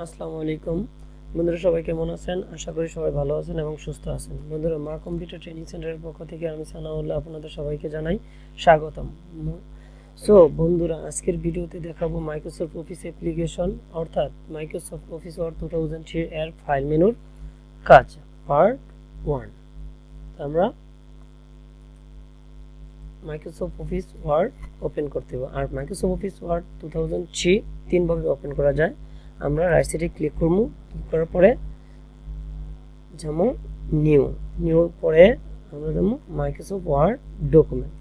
আসসালামু আলাইকুম বন্ধুরা, সবাই কেমন আছেন? আশা করি সবাই ভালো আছেন এবং সুস্থ আছেন। বন্ধুরা, মা কম্পিউটার ট্রেনিং সেন্টারের পক্ষ থেকে আমি সানাউল্লাহ আপনাদের সবাইকে জানাই স্বাগতম। বন্ধুরা, আজকের ভিডিওতে দেখাবো মাইক্রোসফট অফিস অ্যাপ্লিকেশন অর্থাৎ মাইক্রোসফট অফিস ওয়ার্ড 2003 এর ফাইল মেনুর কাজ পার্ট 1। আমরা মাইক্রোসফট অফিস ওয়ার্ড ওপেন করতে হবে। আর মাইক্রোসফট অফিস ওয়ার্ড 2003 তিনভাবে ওপেন করা যায়। আমরা রাইট সাইডে ক্লিক করব, ক্লিক করার পরে যেমন নিউ পরে আমরা যেমন মাইক্রোসফট ওয়ার্ড ডকুমেন্ট,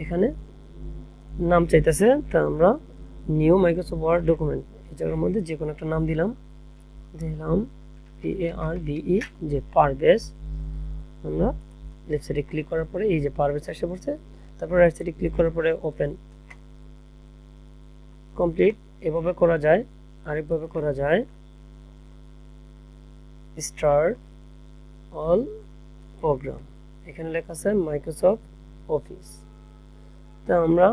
এখানে নাম চাইতেছে, তা আমরা নিউ মাইক্রোসফট ওয়ার্ড ডকুমেন্ট এই জায়গার মধ্যে যে কোনো একটা নাম দিলাম PARBE, যে পারভেজ। আমরা লেফট সাইডে ক্লিক করার পরে এই যে পারভেজ এসে পড়ছে। তারপর রাইট সাইডে ক্লিক করার পরে ওপেন কমপ্লিট। এভাবে করা যায়। আরেকভাবে করা যায় স্টার্ট অল প্রোগ্রাম, এখানে লেখা আছে মাইক্রোসফট অফিস। তা আমরা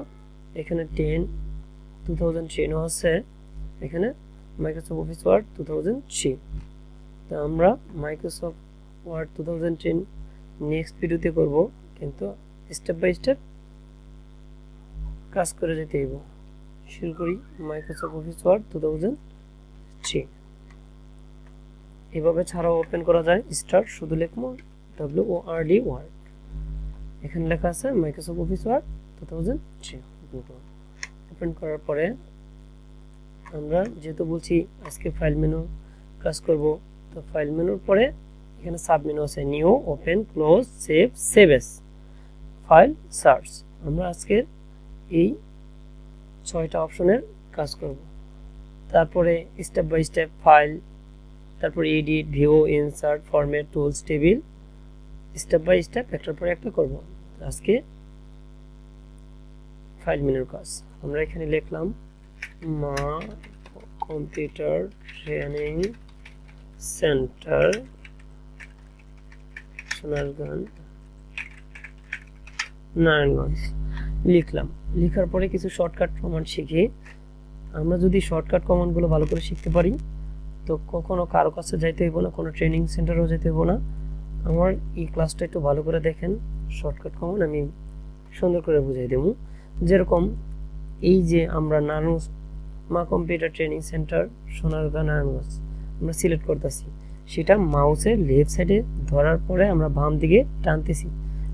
এখানে 2010 আছে, এখানে মাইক্রোসফট অফিস ওয়ার্ড 2003। তা আমরা মাইক্রোসফট ওয়ার্ড 2010 নেক্সট ভিডিওতে করব, কিন্তু স্টেপ বাই স্টেপ কাজ করে যেতে হইব। শুরু করি মাইক্রোসফট অফিস ওয়ার্ড 2003। এভাবে ছাড়াও ওপেন করা যায়। স্টার্ট শুধু লিখবো WORD ওয়ার্ড, এখানে লেখা আছে মাইক্রোসফট অফিস ওয়ার্ড 2003। ওপেন করার পরে আমরা যেহেতু বলছি আজকে ফাইল মেনু কাজ করব, তো ফাইল মেনুর পরে এখানে সাব মেনু আছে new, open, close, save as, file, search. আমরা আজকের এই 6টা অপশনের কাজ করব। তারপরে স্টেপ বাই স্টেপ ফাইল, তারপর edit, view, insert, format, tools, table, step by step একটার পর একটা করব। আজকে ফাইল মেনুর কাজ। আমরা এখানে লিখলাম মা computer training centre Sonargaon Narayanganj লিখলাম। লেখার পরে কিছু শর্টকাট কমান্ড শিখি। আমরা যদি শর্টকাট কমান্ডগুলো ভালো করে শিখতে পারি তো কখনো কারো কাছে যাইতে হইব না, কোনো ট্রেনিং সেন্টারেও যেতে হইব না। আমার এই ক্লাসটা একটু ভালো করে দেখেন, শর্টকাট কমান্ড আমি সুন্দর করে বুঝাই দেব। যেরকম এই যে আমরা মা computer training centre Sonargaon Narayanganj আমরা সিলেক্ট করতেছি, সেটা মাউসের লেফট সাইডে ধরার পরে আমরা বাম দিকে টানতেছি,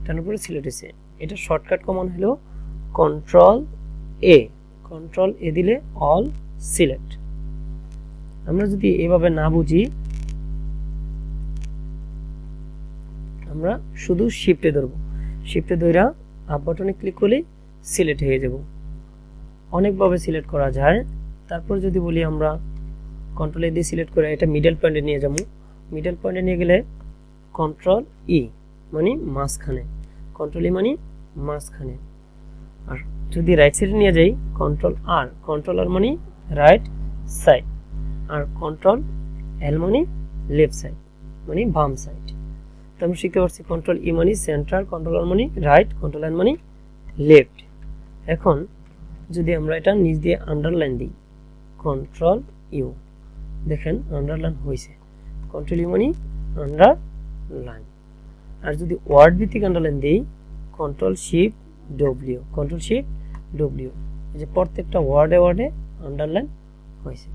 টানার পরে সিলেক্ট হয়েছে। এটা শর্টকাট কমান্ড হলো কন্ট্রোল এ দিলে অল সিলেক্ট। আমরা যদি এভাবে না বুঝি, আমরা শুধু শিফটে ধরবো, শিফটে ধরা আপ বাটনে ক্লিক করলেই সিলেক্ট হয়ে যাব। অনেকভাবে সিলেক্ট করা যায়। তারপর যদি বলি আমরা কন্ট্রোল এ দিয়ে সিলেক্ট করে এটা মিডল পয়েন্টে নিয়ে যাবো, মিডল পয়েন্টে নিয়ে গেলে কন্ট্রোল ই মানে মাঝখানে, কন্ট্রোল ই মানে মাঝখানে। আর যদি রাইট সাইডে নিয়ে যাই কন্ট্রোল আর মানে রাইট সাইড, আর কন্ট্রোল এল মানে লেফট সাইড মানে বাম সাইড। তো আমরা শিখতে পারছি কন্ট্রোল ই মানে সেন্টার, কন্ট্রোল আর মানে রাইট, কন্ট্রোল এন মানে লেফট। এখন যদি আমরা এটা নিচ দিয়ে আন্ডারলাইন দিই কন্ট্রোল ইউ, দেখেন আন্ডারলাইন হয়েছে। কন্ট্রোল ইউ মানে আন্ডারলাইন। আর যদি ওয়ার্ড ভিত্তিক আন্ডারলাইন দিই কন্ট্রোল শিফট ডব্লিউ, এই যে প্রত্যেকটা ওয়ার্ডে আন্ডারলাইন হয়েছে।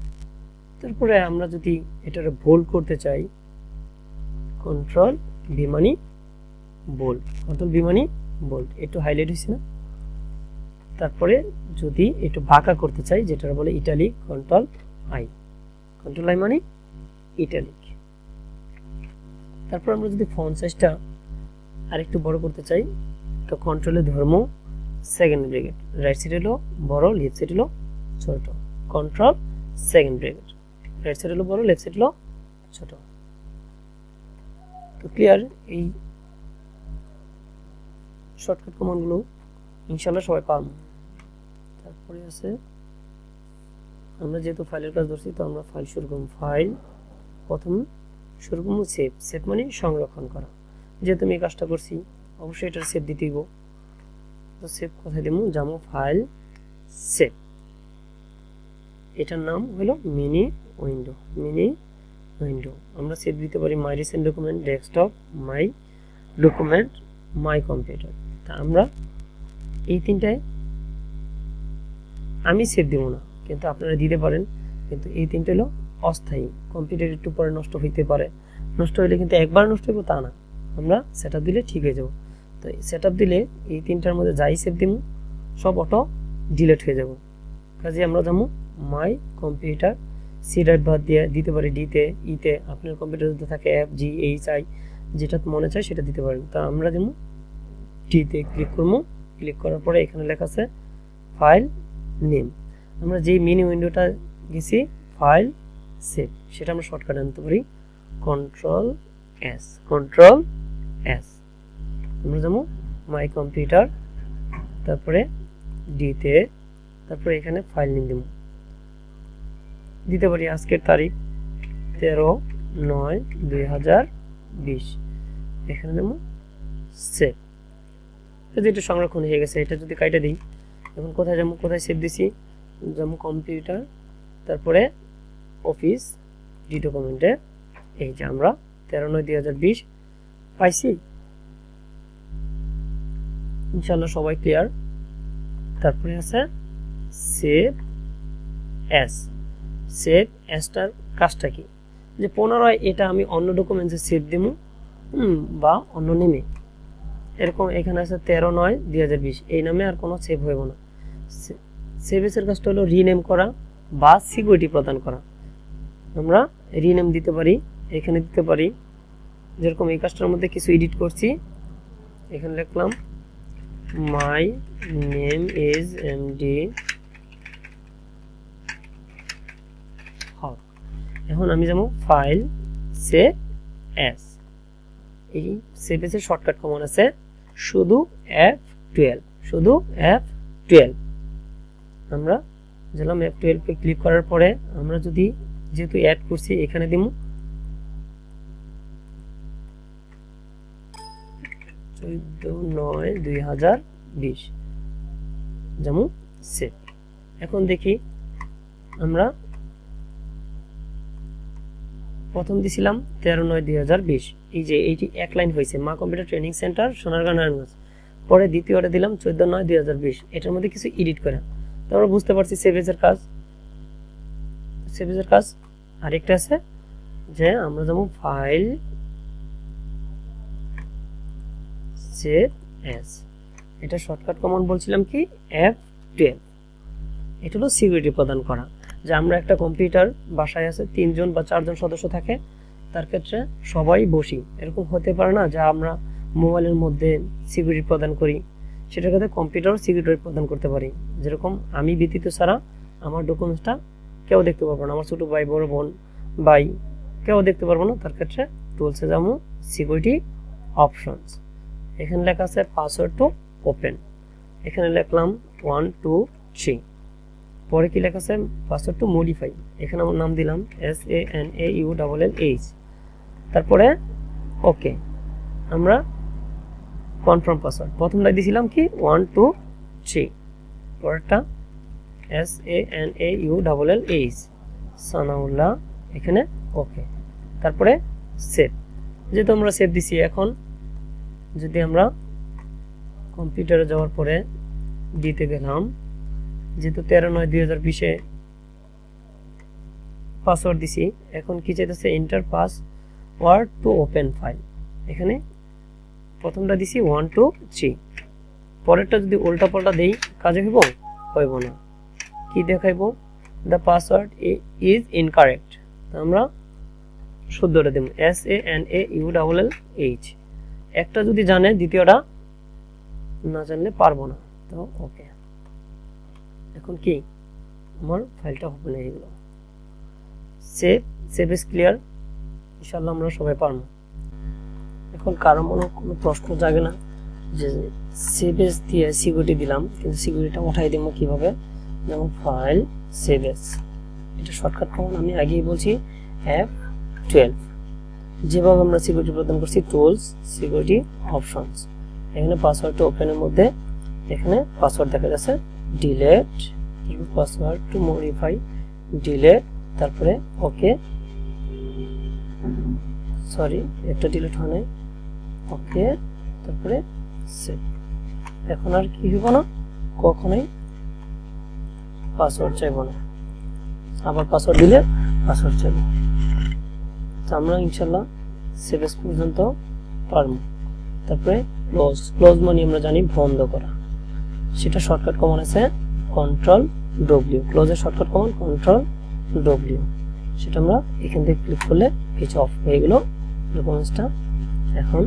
তারপরে আমরা যদি এটারে বোল্ড করতে চাই কন্ট্রোল বি মানে বোল্ড, একটু হাইলাইট হয়েছে না। তারপরে যদি একটু বাঁকা করতে চাই যেটা বলে ইটালিক, কন্ট্রোল আই মানে ইটালিক। তারপর আমরা যদি ফন্ট সাইজটা আরেকটু বড় করতে চাই তো কন্ট্রোলে ধর্ম সেকেন্ড ব্র্যাকেট, রাইট সাইড হলো বড়, লেফট সাইড হলো ছোট, control second bracket, right side হলো বড়, লেফট সাইড হলো ছোট। তো ক্লিয়ার? এই শর্টকাট কমান্ডগুলো ইনশাআল্লাহ সবাই পারবো। তারপরে আছে আমরা যেহেতু ফাইলের কাজ ধরছি তো আমরা ফাইল শুরু করব। ফাইল প্রথম শুরু করব সেভ মানে সংরক্ষণ করা। যেহেতু আমি এই কাজটা করছি অবশ্যই এটা সেভ দিতে হইব। তো সেভ কোথায় দেবো, যেমন ফাইল সেভ, এটার নাম হলো মিনি উইন্ডো। আমরা সেভ দিতে পারি মাই recent document, desktop, my document, my computer. তা আমরা এই তিনটায় আমি সেভ দেব না, কিন্তু আপনারা দিতে পারেন। কিন্তু এই তিনটা হলো অস্থায়ী, কম্পিউটার একটু পরে নষ্ট হইতে পারে। নষ্ট হইলে কিন্তু একবার নষ্ট হইব তা না, আমরা সেটআপ দিলে ঠিক হয়ে যাব। তো সেটআপ দিলে এই তিনটার মধ্যে যাই সেভ দিব সব অটো ডিলিট হয়ে যাব। কাজে আমরা যাবো মাই কম্পিউটার, সি ড্রাইভ বাদ দিয়ে দিতে পারি ডিতে, ইতে। আপনার কম্পিউটার যদি থাকে এফ, জি, এইচ, আই, যেটা মনে চায় সেটা দিতে পারেন। তা আমরা যেমন ডিতে ক্লিক করবো। ক্লিক করার পরে এখানে লেখা আছে ফাইল নেম। আমরা যেই মিনি উইন্ডোটা গেছি ফাইল সেভ, সেটা আমরা শর্টকাটে আনতে পারি কন্ট্রোল এস। আমরা যেমন মাই কম্পিউটার, তারপরে ডিতে, তারপরে এখানে ফাইল নেম দেব। দিতে পারি আজকের তারিখ 13/9/2020। এখানে দেব সেভ। যেটা সংরক্ষণ হয়ে গেছে এটা যদি কাইটা দিই, এখন কোথায় যাবো, কোথায় সেভ দিছি, যেমন কম্পিউটার, তারপরে অফিস, ডি ডকুমেন্টে এই যে আমরা 13/9/2020 পাইছি। ইনশাআল্লাহ সবাই ক্লিয়ার। তারপরে আছে সেভ এস। সেভ এসটার কাজটা কি, যে পুনরায় এটা আমি অন্য ডকুমেন্টসে সেভ দিব বা অন্য নেমে। এরকম এখানে আছে 13/9/2020, এই নামে আর কোনো সেভ হইব না। সেভ এসের কাজটা হলো রিনেম করা বা সিকিউরিটি প্রদান করা। আমরা রিনেম দিতে পারি, এখানে দিতে পারি। যেরকম এই কাজটার মধ্যে কিছু এডিট করছি, এখানে লিখলাম মাই নেম ইজ এমডি হক। এখন আমি যাবো ফাইল সেভ এস। এই সেভ এসের শর্টকাট কমান্ড আছে শুধু F12। আমরা গেলাম F12 এ ক্লিক করার পরে আমরা যদি যেহেতু অ্যাড করছি এখানে দিব 14/9/2020 যেমন সেভ। এখন দেখি আমরা প্রথম দিছিলাম 13/9/2020, এই যে এইটি এক লাইন হয়েছে, মা computer training centre Sonargaon Narayanganj. পরে দ্বিতীয়টা দিলাম 14/9/2020, এটার মধ্যে কিছু এডিট করা। তো আমরা বুঝতে পারছি সেভ এসের কাজ। আরেকটা আছে যে আমরা যেমন ফাইল সেভ এস, এটা শর্টকাট কমান্ড বলছিলাম কি F12। এটা হলো সিকিউরিটি প্রদান করা, যে আমরা একটা কম্পিউটার বাসায় আছে 3 জন বা 4 জন সদস্য থাকে, তার ক্ষেত্রে সবাই বসি, এরকম হতে পারে না যে আমরা মোবাইলের মধ্যে সিকিউরিটি প্রদান করি। সেটার ক্ষেত্রে কম্পিউটারও সিকিউরিটি প্রদান করতে পারি। যেরকম আমি ব্যতীত ছাড়া আমার ডকুমেন্টসটা কেউ দেখতে পারবো না, আমার ছোট ভাই, বড় বোন, ভাই কেউ দেখতে পারবো না। তার ক্ষেত্রে টুলসে যাবো সিকিউরিটি অপশনস, এখানে লেখা আছে পাসওয়ার্ড টু ওপেন, এখানে লিখলাম 1 2 3। পরে কি লেখা আছে পাসওয়ার্ড টু মডিফাই, এখানে আমার নাম দিলাম SANAULLH। তারপরে ওকে, আমরা কনফার্ম পাসওয়ার্ড প্রথমটা দিছিলাম কি 1 2 3, পরেরটা SANAULLH সানাউল্লাহ, এখানে ওকে। তারপরে সেভ, যেহেতু আমরা সেভ দিছি। এখন যদি আমরা কম্পিউটারে যাওয়ার পরে দিতে গেলাম, যেহেতু 13/9/2020 পাসওয়ার্ড দিছি, এখন কি চাইতেছে enter password to open file. এখানে প্রথমটা দিছি 1 2 3, পরেরটা যদি উল্টা পাল্টা দেই কাজে হইব না। কি দেখাইবো, দ্য পাসওয়ার্ড ইজ ইনকারেক্ট। আমরা শুদ্ধটা দেব SANAULLH। একটা যদি জানে দ্বিতীয়টা না জানলে পারবো না। তো ওকে, এখন কি আমার ফাইলটা ওপেন হয়ে গেল। সেভ ইজ ক্লিয়ার, ইনশাআল্লাহ আমরা সবাই পারবো। এখন কারো মনে কোনো প্রশ্ন জাগে না যে সেভ এস দিয়ে সিকিউরিটি দিলাম, কিন্তু সিকিউরিটিটা উঠাই দেব কিভাবে। যেমন ফাইল সেভ এস, এটা শর্টকাট কমান্ড আমি আগেই বলছি F12। যেভাবে আমরা সিকিউরিটি প্রদান করছি টুলস, সিকিউরিটি অপশনস, এখানে পাসওয়ার্ড টু ওপেনের মধ্যে এখানে পাসওয়ার্ড দেখা যাচ্ছে delete, password to modify delete, তারপরে ওকে, সরি একটা ডিলিট হয় নাই, ওকে, তারপরে সেভ। এখন আর কি হইব না, কখনোই পাসওয়ার্ড চাইব না। আবার পাসওয়ার্ড দিলে পাসওয়ার্ড চাইব। তো আমরা ইনশাল্লাহ সেভ এস পর্যন্ত পারব। তারপরে ক্লোজ, ক্লোজ মানে আমরা জানি বন্ধ করা, সেটা শর্টকাট কমান্ড আছে কন্ট্রোল ডব্লিউ। ক্লোজের শর্টকাট কমান্ড কন্ট্রোল ডব্লিউ, সেটা আমরা এখান থেকে ক্লিক করলে কিছু অফ হয়ে গেল ডকুমেন্টসটা। এখন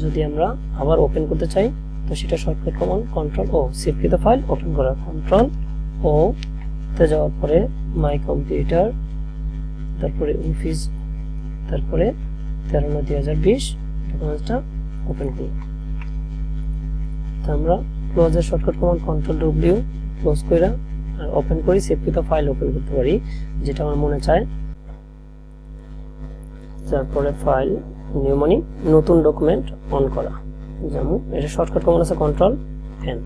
যদি আমরা আবার ওপেন করতে চাই তো সেটা শর্টকাট কমান্ড কন্ট্রোল ও, সেভকৃত ফাইল ওপেন করা কন্ট্রোল ও তে যাওয়ার পরে মাই কম্পিউটার, তারপরে অফিস, তারপরে 13/9/2020 ডকুমেন্টসটা ওপেন করব। তো আমরা ক্লোজের shortcut command control W close করে আর ওপেন করি, সেভকৃত ফাইল ওপেন করতে পারি যেটা আমার মনে চায়। তারপরে ফাইল নিউ মানে নতুন ডকুমেন্ট অন করা, যেমন এটা শর্টকাট কমান্ড আছে কন্ট্রোল এন।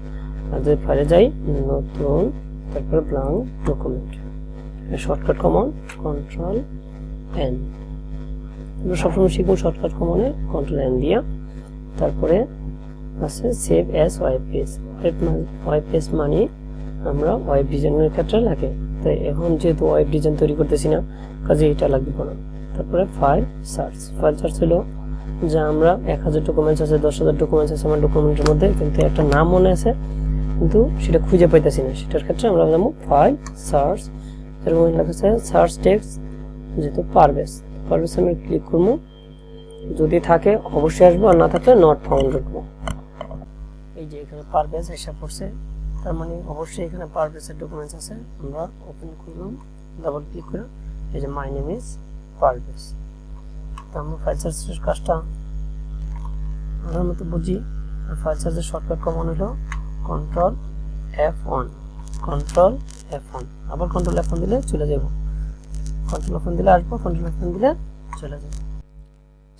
আর যদি ফাইলে যাই নতুন, তারপরে blank document, shortcut command control N. আমরা সবসময় শিখবো শর্টকাট কমান্ডে কন্ট্রোল এন দিয়া। তারপরে আছে save as web page. Web page মানে আমরা ওয়েব ডিজাইনের ক্ষেত্রে লাগে, তাই এখন যেহেতু ওয়েব ডিজাইন তৈরি করতেছি না কাজে এটা লাগবে না। তারপরে ফাইল সার্চ, ফাইল সার্চ হলো যে আমরা 1000 ডকুমেন্টস আছে, 10,000 ডকুমেন্টস আছে আমার ডকুমেন্টের মধ্যে, কিন্তু একটা নাম মনে আছে কিন্তু সেটা খুঁজে পাইতেছি না, সেটার ক্ষেত্রে আমরা যাবো ফাইল সার্চ। যেরকম লেখা আছে সার্চ টেক্সট, যেহেতু পারভেজ, পারভেজ আমি ক্লিক করবো, যদি থাকে অবশ্যই আসবো, আর না থাকলে নট ফাউন্ড রাখবো। এই যে এখানে পারভেজ এসে পড়ছে, তার মানে অবশ্যই এখানে পারভেজের ডকুমেন্টস আছে। আমরা ওপেন করলাম, ডাবল ক্লিক করে এই যে মাই নেম ইজ পারভেজ। তো আমরা ফাইল সার্চের কাজটা আমার মতো বুঝি। ফাইল সার্চের শর্টকাট কমান্ড হলো কন্ট্রোল F1, কন্ট্রোল F1, আবার কন্ট্রোল F1 দিলে চলে যাব, কন্ট্রোল F1 দিলে আসবো, কন্ট্রোল F1 দিলে চলে যাব।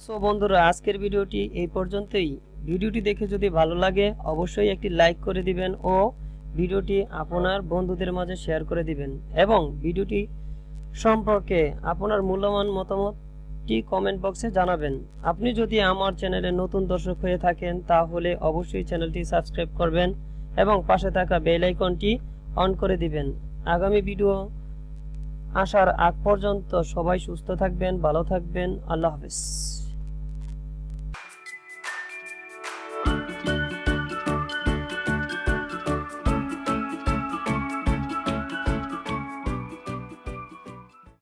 সো বন্ধুরা আজকের ভিডিওটি এই পর্যন্তই। ভিডিওটি দেখে যদি ভালো লাগে অবশ্যই একটি লাইক করে দিবেন ও ভিডিওটি আপনার বন্ধুদের মাঝে শেয়ার করে দিবেন, এবং ভিডিওটি সম্পর্কে আপনার মূল্যবান মতামতটি কমেন্ট বক্সে জানাবেন। আপনি যদি আমার চ্যানেলে নতুন দর্শক হয়ে থাকেন তাহলে অবশ্যই চ্যানেলটি সাবস্ক্রাইব করবেন এবং পাশে থাকা বেল আইকনটি অন করে দিবেন। আগামী ভিডিও আসার আগ পর্যন্ত সবাই সুস্থ থাকবেন, ভালো থাকবেন। আল্লাহ হাফেজ।